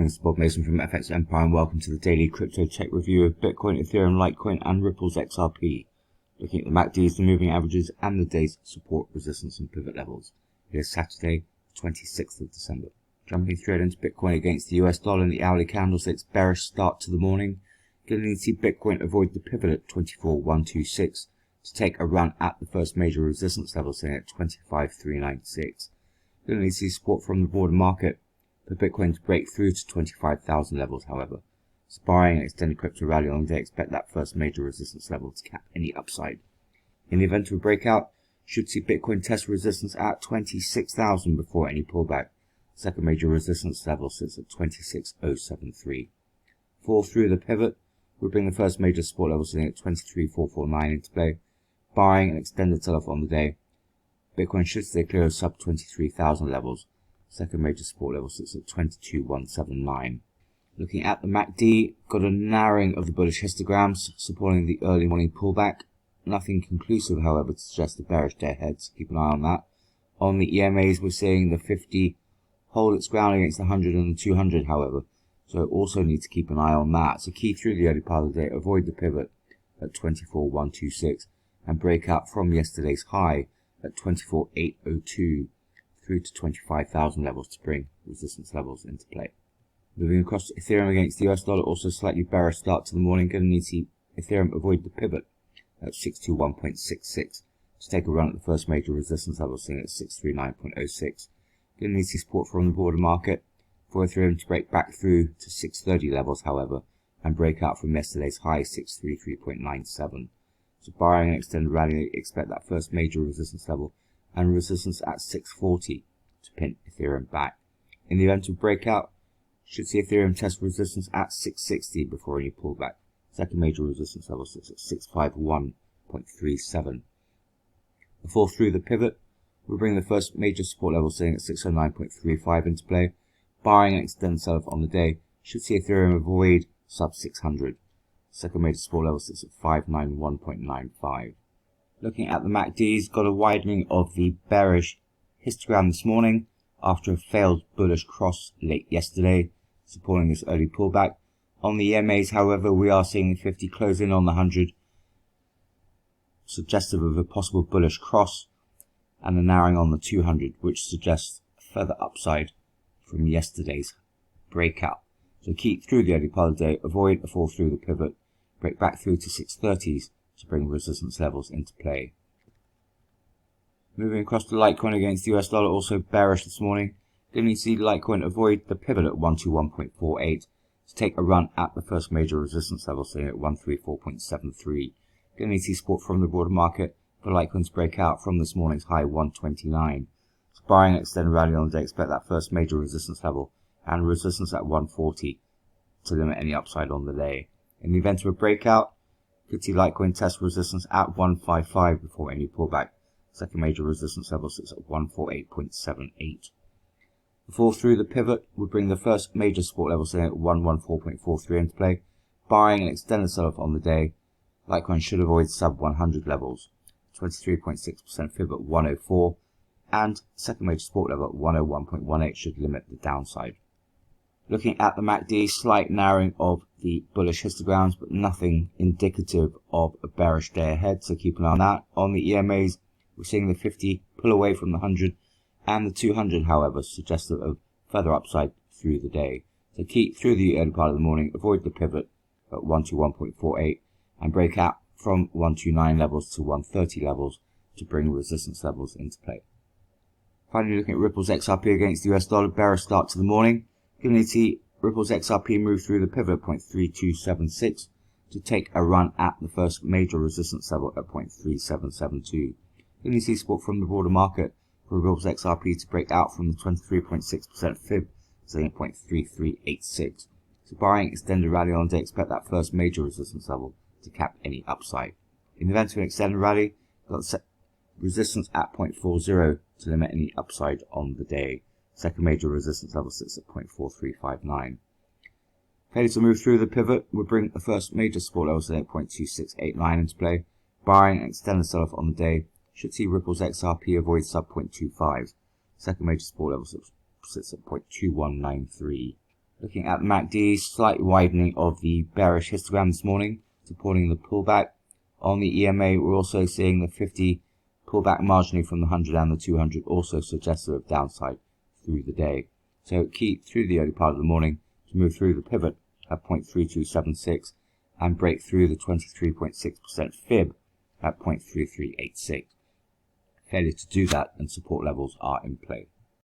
morning, it's Bob Mason from FX Empire and welcome to the daily crypto tech review of Bitcoin, Ethereum, Litecoin and Ripple's XRP. Looking at the MACDs, the moving averages and the day's support, resistance and pivot levels. It is Saturday, 26th of December. Jumping straight into Bitcoin against the US dollar in the hourly candlesticks, bearish start to the morning. Going to need to see Bitcoin avoid the pivot at 24,126 to take a run at the first major resistance level, sitting at 25,396. Going to need to see support from the broader market for Bitcoin to break through to 25,000 levels, however. Sparring an extended crypto rally on the day, expect that first major resistance level to cap any upside. In the event of a breakout, should see Bitcoin test resistance at 26,000 before any pullback. Second major resistance level sits at 26,073. Fall through the pivot will bring the first major support level sitting at 23,449 into play. Barring an extended sell-off on the day, Bitcoin should stay clear of sub 23,000 levels. Second major support level sits at 22,179. Looking at the MACD, got a narrowing of the bullish histograms supporting the early morning pullback. Nothing conclusive, however, to suggest a bearish day ahead, so keep an eye on that. On the EMAs, we're seeing the 50 hold its ground against the 100 and the 200, however, so also need to keep an eye on that. So key through the early part of the day, avoid the pivot at 24,126 and break out from yesterday's high at 24,802. through to 25,000 levels to bring resistance levels into play. Moving across to Ethereum against the US dollar, also slightly bearish start to the morning. Going to need to see Ethereum avoid the pivot at 621.66 to take a run at the first major resistance level, sitting at 639.06. Going to need to see support from the broader market for Ethereum to break back through to 630 levels, however, and break out from yesterday's high 633.97. So barring an extended rally, expect that first major resistance level and resistance at 640 to pin Ethereum back. In the event of breakout, should see Ethereum test resistance at 660 before any pullback. Second major resistance level sits at 651.37. The fall through the pivot will bring the first major support level sitting at 609.35 into play. Barring an extended sell-off on the day, should see Ethereum avoid sub 600. Second major support level sits at 591.95. Looking at the MACDs, got a widening of the bearish histogram this morning after a failed bullish cross late yesterday, supporting this early pullback. On the EMAs, however, we are seeing the 50 close in on the 100, suggestive of a possible bullish cross, and a narrowing on the 200, which suggests further upside from yesterday's breakout. So keep through the early part of the day, avoid a fall through the pivot, break back through to 630s, to bring resistance levels into play. Moving across to Litecoin against the US dollar, also bearish this morning. Going to need to see Litecoin avoid the pivot at 121.48 to take a run at the first major resistance level, sitting at 134.73. Going to need to see support from the broader market for Litecoin to break out from this morning's high 129. So barring an extended rally on the day, expect that first major resistance level and resistance at 140 to limit any upside on the day. In the event of a breakout, could see Litecoin test resistance at 155 before any pullback. Second major resistance level sits at 148.78. The fall through the pivot would bring the first major support level sitting at 114.43 into play. Barring an extended sell-off on the day, Litecoin should avoid sub 100 levels. 23.6% fib at 104, and second major support level at 101.18 should limit the downside. Looking at the MACD, slight narrowing of the bullish histograms, but nothing indicative of a bearish day ahead, so keep an eye on that. On the EMAs, we're seeing the 50 pull away from the 100, and the 200, however, suggestive of further upside through the day. So keep through the early part of the morning, avoid the pivot at 121.48, and break out from 129 levels to 130 levels to bring resistance levels into play. Finally, looking at Ripple's XRP against the US dollar, bearish start to the morning. Going to see Ripple's XRP move through the pivot at 0.3276 to take a run at the first major resistance level at 0.3772. Going to see support from the broader market for Ripple's XRP to break out from the 23.6% fib, sitting at 0.3386. So barring extended rally on the day, expect that first major resistance level to cap any upside. In the event of an extended rally, got set resistance at 0.40 to limit any upside on the day. Second major resistance level sits at 0.4359. Failure to move through the pivot would bring the first major support level at 0.2689 into play. Barring an extended sell-off on the day, should see Ripple's XRP avoid sub 0.25. Second major support level sits at 0.2193. Looking at the MACD, slight widening of the bearish histogram this morning, supporting the pullback. On the EMA, we're also seeing the 50 pullback marginally from the 100 and the 200, also suggestive of downside through the day. So key through the early part of the morning to move through the pivot at 0.3276 and break through the 23.6% fib at 0.3386. Failure to do that and support levels are in play.